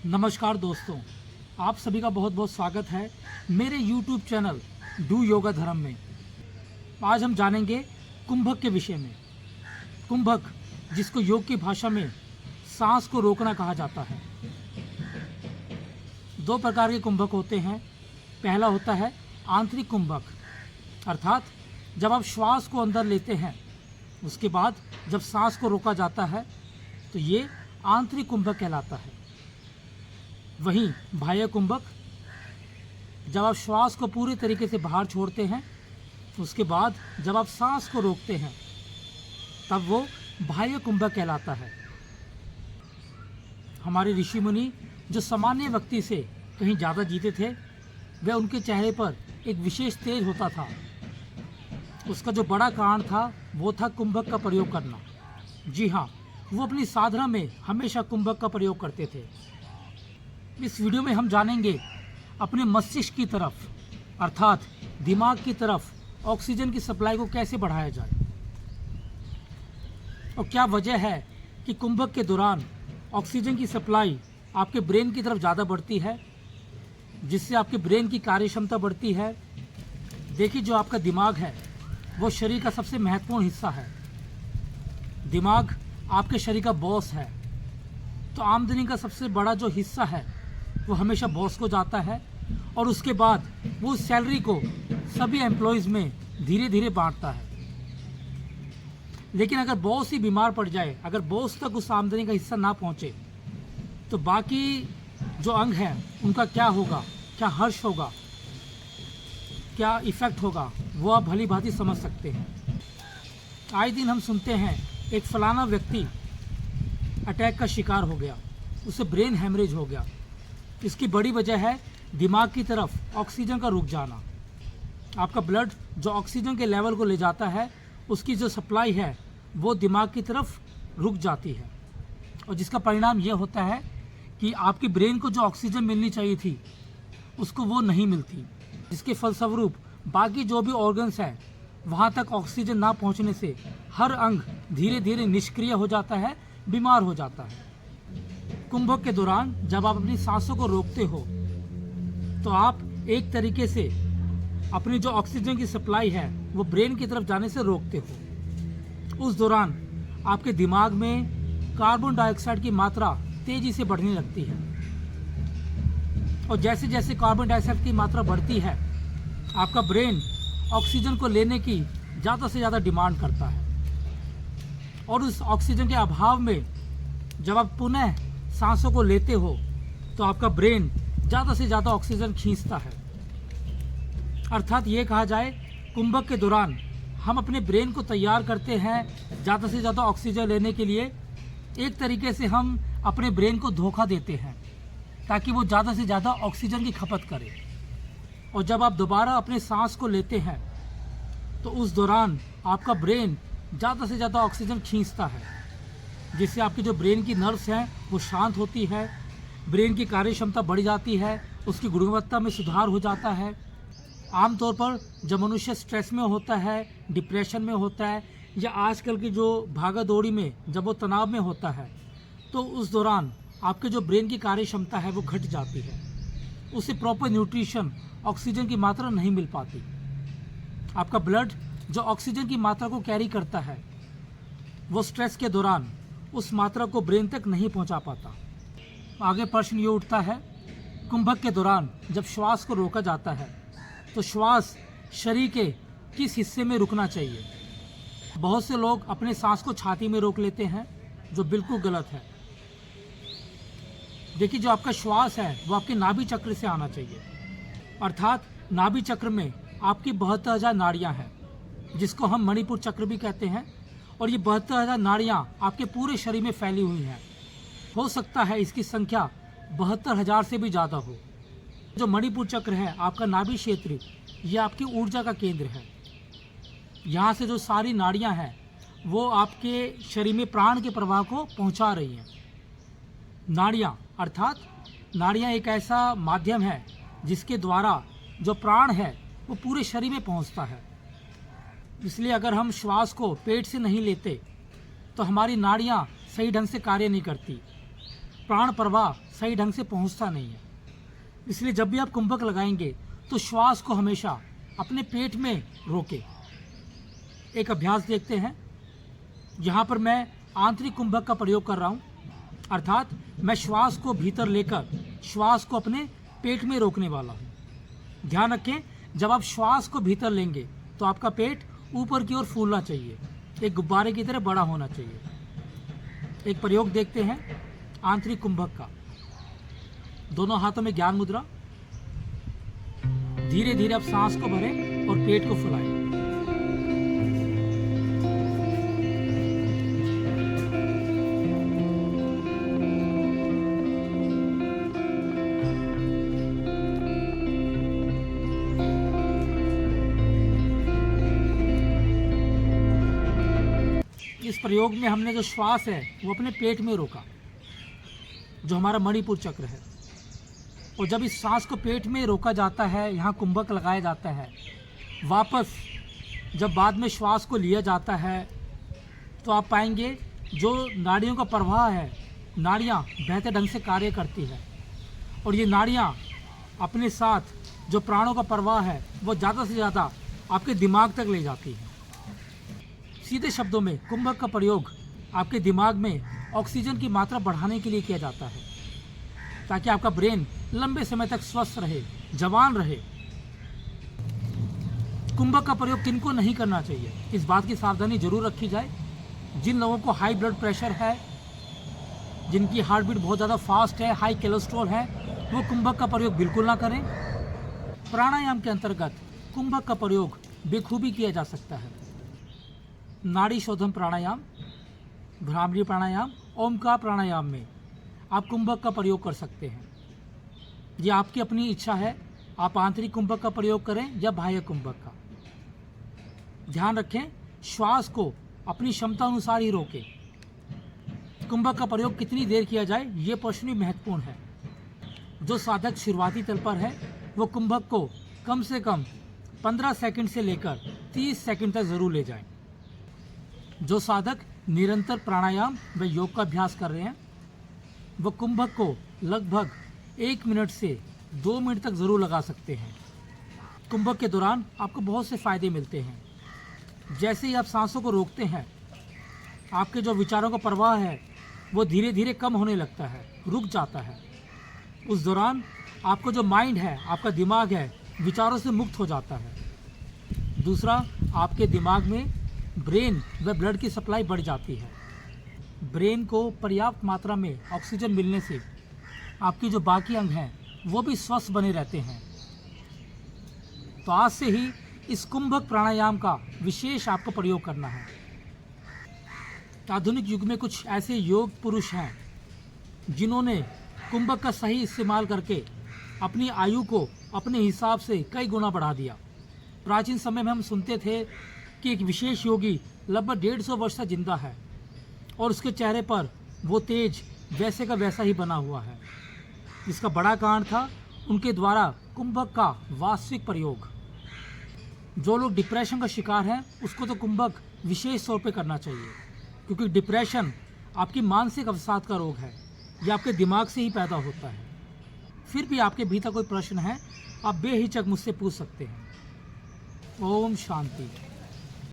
नमस्कार दोस्तों, आप सभी का बहुत बहुत स्वागत है मेरे YouTube चैनल डू योगा धर्म में। आज हम जानेंगे कुंभक के विषय में। कुंभक, जिसको योग की भाषा में सांस को रोकना कहा जाता है। दो प्रकार के कुंभक होते हैं। पहला होता है आंतरिक कुंभक, अर्थात जब आप श्वास को अंदर लेते हैं, उसके बाद जब सांस को रोका जाता है तो ये आंतरिक कुंभक कहलाता है। वहीं बाह्य कुंभक, जब आप श्वास को पूरी तरीके से बाहर छोड़ते हैं, उसके बाद जब आप सांस को रोकते हैं, तब वो बाह्य कुंभक कहलाता है। हमारे ऋषि मुनि जो सामान्य व्यक्ति से कहीं ज़्यादा जीते थे, वह उनके चेहरे पर एक विशेष तेज होता था। उसका जो बड़ा कारण था वो था कुंभक का प्रयोग करना। जी हाँ, वो अपनी साधना में हमेशा कुंभक का प्रयोग करते थे। इस वीडियो में हम जानेंगे अपने मस्तिष्क की तरफ, अर्थात दिमाग की तरफ ऑक्सीजन की सप्लाई को कैसे बढ़ाया जाए, और क्या वजह है कि कुंभक के दौरान ऑक्सीजन की सप्लाई आपके ब्रेन की तरफ ज़्यादा बढ़ती है, जिससे आपके ब्रेन की कार्य क्षमता बढ़ती है। देखिए, जो आपका दिमाग है वो शरीर का सबसे महत्वपूर्ण हिस्सा है। दिमाग आपके शरीर का बॉस है, तो आमदनी का सबसे बड़ा जो हिस्सा है वो हमेशा बॉस को जाता है, और उसके बाद वो सैलरी को सभी एम्प्लॉयज़ में धीरे धीरे बांटता है। लेकिन अगर बॉस ही बीमार पड़ जाए, अगर बॉस तक उस आमदनी का हिस्सा ना पहुंचे, तो बाकी जो अंग हैं उनका क्या होगा, क्या हर्ष होगा, क्या इफ़ेक्ट होगा, वो आप भली भांति समझ सकते हैं। आए दिन हम सुनते हैं एक फलाना व्यक्ति अटैक का शिकार हो गया, उसे ब्रेन हैमरेज हो गया। इसकी बड़ी वजह है दिमाग की तरफ ऑक्सीजन का रुक जाना। आपका ब्लड जो ऑक्सीजन के लेवल को ले जाता है, उसकी जो सप्लाई है वो दिमाग की तरफ रुक जाती है, और जिसका परिणाम ये होता है कि आपकी ब्रेन को जो ऑक्सीजन मिलनी चाहिए थी उसको वो नहीं मिलती, जिसके फलस्वरूप बाकी जो भी ऑर्गन्स हैं वहाँ तक ऑक्सीजन ना पहुँचने से हर अंग धीरे धीरे निष्क्रिय हो जाता है, बीमार हो जाता है। कुंभक के दौरान जब आप अपनी सांसों को रोकते हो, तो आप एक तरीके से अपनी जो ऑक्सीजन की सप्लाई है वो ब्रेन की तरफ जाने से रोकते हो। उस दौरान आपके दिमाग में कार्बन डाइऑक्साइड की मात्रा तेजी से बढ़ने लगती है, और जैसे जैसे कार्बन डाइऑक्साइड की मात्रा बढ़ती है, आपका ब्रेन ऑक्सीजन को लेने की ज़्यादा से ज़्यादा डिमांड करता है, और उस ऑक्सीजन के अभाव में जब आप पुनः सांसों को लेते हो तो आपका ब्रेन ज़्यादा से ज़्यादा ऑक्सीजन खींचता है। अर्थात ये कहा जाए, कुंभक के दौरान हम अपने ब्रेन को तैयार करते हैं ज़्यादा से ज़्यादा ऑक्सीजन लेने के लिए। एक तरीके से हम अपने ब्रेन को धोखा देते हैं ताकि वो ज़्यादा से ज़्यादा ऑक्सीजन की खपत करे, और जब आप दोबारा अपने सांस को लेते हैं तो उस दौरान आपका ब्रेन ज़्यादा से ज़्यादा ऑक्सीजन खींचता है, जिससे आपकी जो ब्रेन की नर्व्स हैं वो शांत होती है, ब्रेन की कार्य क्षमता बढ़ जाती है, उसकी गुणवत्ता में सुधार हो जाता है। आमतौर पर जब मनुष्य स्ट्रेस में होता है, डिप्रेशन में होता है, या आजकल की जो भागा दौड़ी में जब वो तनाव में होता है, तो उस दौरान आपके जो ब्रेन की कार्य क्षमता है वो घट जाती है, उसे प्रॉपर न्यूट्रिशन, ऑक्सीजन की मात्रा नहीं मिल पाती। आपका ब्लड जो ऑक्सीजन की मात्रा को कैरी करता है, वो स्ट्रेस के दौरान उस मात्रा को ब्रेन तक नहीं पहुंचा पाता। आगे प्रश्न ये उठता है, कुंभक के दौरान जब श्वास को रोका जाता है तो श्वास शरीर के किस हिस्से में रुकना चाहिए? बहुत से लोग अपने सांस को छाती में रोक लेते हैं, जो बिल्कुल गलत है। देखिए, जो आपका श्वास है वो आपके नाभि चक्र से आना चाहिए, अर्थात नाभि चक्र में आपकी 72,000 नाड़ियाँ हैं, जिसको हम मणिपुर चक्र भी कहते हैं, और ये 72,000 नाड़ियाँ आपके पूरे शरीर में फैली हुई हैं। हो सकता है इसकी संख्या 72,000 से भी ज़्यादा हो। जो मणिपुर चक्र है, आपका नाभि क्षेत्र, ये आपकी ऊर्जा का केंद्र है। यहाँ से जो सारी नाड़ियाँ हैं वो आपके शरीर में प्राण के प्रवाह को पहुँचा रही हैं। नाड़ियाँ, अर्थात नाड़ियाँ एक ऐसा माध्यम है जिसके द्वारा जो प्राण है वो पूरे शरीर में पहुँचता है। इसलिए अगर हम श्वास को पेट से नहीं लेते तो हमारी नाड़ियाँ सही ढंग से कार्य नहीं करती। प्राण प्रवाह सही ढंग से पहुंचता नहीं है। इसलिए जब भी आप कुंभक लगाएंगे तो श्वास को हमेशा अपने पेट में रोके। एक अभ्यास देखते हैं। यहाँ पर मैं आंतरिक कुंभक का प्रयोग कर रहा हूँ, अर्थात मैं श्वास को भीतर लेकर श्वास को अपने पेट में रोकने वाला हूँ। ध्यान रखें, जब आप श्वास को भीतर लेंगे तो आपका पेट ऊपर की ओर फूलना चाहिए, एक गुब्बारे की तरह बड़ा होना चाहिए। एक प्रयोग देखते हैं आंतरिक कुंभक का। दोनों हाथों में ज्ञान मुद्रा। धीरे धीरे आप सांस को भरें और पेट को फुलाएं। इस प्रयोग में हमने जो श्वास है वो अपने पेट में रोका, जो हमारा मणिपुर चक्र है। और जब इस सांस को पेट में रोका जाता है, यहाँ कुंभक लगाया जाता है, वापस जब बाद में श्वास को लिया जाता है तो आप पाएंगे जो नाड़ियों का प्रवाह है, नाड़ियाँ बेहतर ढंग से कार्य करती है। और ये नाड़ियाँ अपने साथ जो प्राणों का प्रवाह है वो ज़्यादा से ज़्यादा आपके दिमाग तक ले जाती है। सीधे शब्दों में कुंभक का प्रयोग आपके दिमाग में ऑक्सीजन की मात्रा बढ़ाने के लिए किया जाता है, ताकि आपका ब्रेन लंबे समय तक स्वस्थ रहे, जवान रहे। कुंभक का प्रयोग किनको नहीं करना चाहिए, इस बात की सावधानी जरूर रखी जाए। जिन लोगों को हाई ब्लड प्रेशर है, जिनकी हार्ट बीट बहुत ज़्यादा फास्ट है, हाई कोलेस्ट्रॉल है, वो कुंभक का प्रयोग बिल्कुल ना करें। प्राणायाम के अंतर्गत कुंभक का प्रयोग बेखूबी किया जा सकता है। नाड़ी शोधन प्राणायाम, भ्रामरी प्राणायाम, ओमकार प्राणायाम में आप कुंभक का प्रयोग कर सकते हैं। ये आपकी अपनी इच्छा है, आप आंतरिक कुंभक का प्रयोग करें या बाह्य कुंभक का। ध्यान रखें, श्वास को अपनी क्षमता अनुसार ही रोकें। कुंभक का प्रयोग कितनी देर किया जाए, ये प्रश्न भी महत्वपूर्ण है। जो साधक शुरुआती तल पर है वो कुंभक को कम से कम 15 सेकंड से लेकर 30 सेकंड तक जरूर ले जाएं। जो साधक निरंतर प्राणायाम व योग का अभ्यास कर रहे हैं वो कुंभक को लगभग 1 मिनट से 2 मिनट तक ज़रूर लगा सकते हैं। कुंभक के दौरान आपको बहुत से फ़ायदे मिलते हैं। जैसे ही आप सांसों को रोकते हैं, आपके जो विचारों का प्रवाह है वो धीरे धीरे कम होने लगता है, रुक जाता है। उस दौरान आपको जो माइंड है, आपका दिमाग है, विचारों से मुक्त हो जाता है। दूसरा, आपके दिमाग में ब्रेन व ब्लड की सप्लाई बढ़ जाती है। ब्रेन को पर्याप्त मात्रा में ऑक्सीजन मिलने से आपकी जो बाकी अंग हैं वो भी स्वस्थ बने रहते हैं। तो आज से ही इस कुंभक प्राणायाम का विशेष आपको प्रयोग करना है। आधुनिक युग में कुछ ऐसे योग पुरुष हैं जिन्होंने कुंभक का सही इस्तेमाल करके अपनी आयु को अपने हिसाब से कई गुना बढ़ा दिया। प्राचीन समय में हम सुनते थे कि एक विशेष योगी लगभग 150 वर्ष तक जिंदा है और उसके चेहरे पर वो तेज वैसे का वैसा ही बना हुआ है। इसका बड़ा कारण था उनके द्वारा कुंभक का वास्तविक प्रयोग। जो लोग डिप्रेशन का शिकार हैं उसको तो कुंभक विशेष तौर पे करना चाहिए, क्योंकि डिप्रेशन आपकी मानसिक अवसाद का रोग है, ये आपके दिमाग से ही पैदा होता है। फिर भी आपके भीतर कोई प्रश्न है, आप बेहिचक मुझसे पूछ सकते हैं। ओम शांति।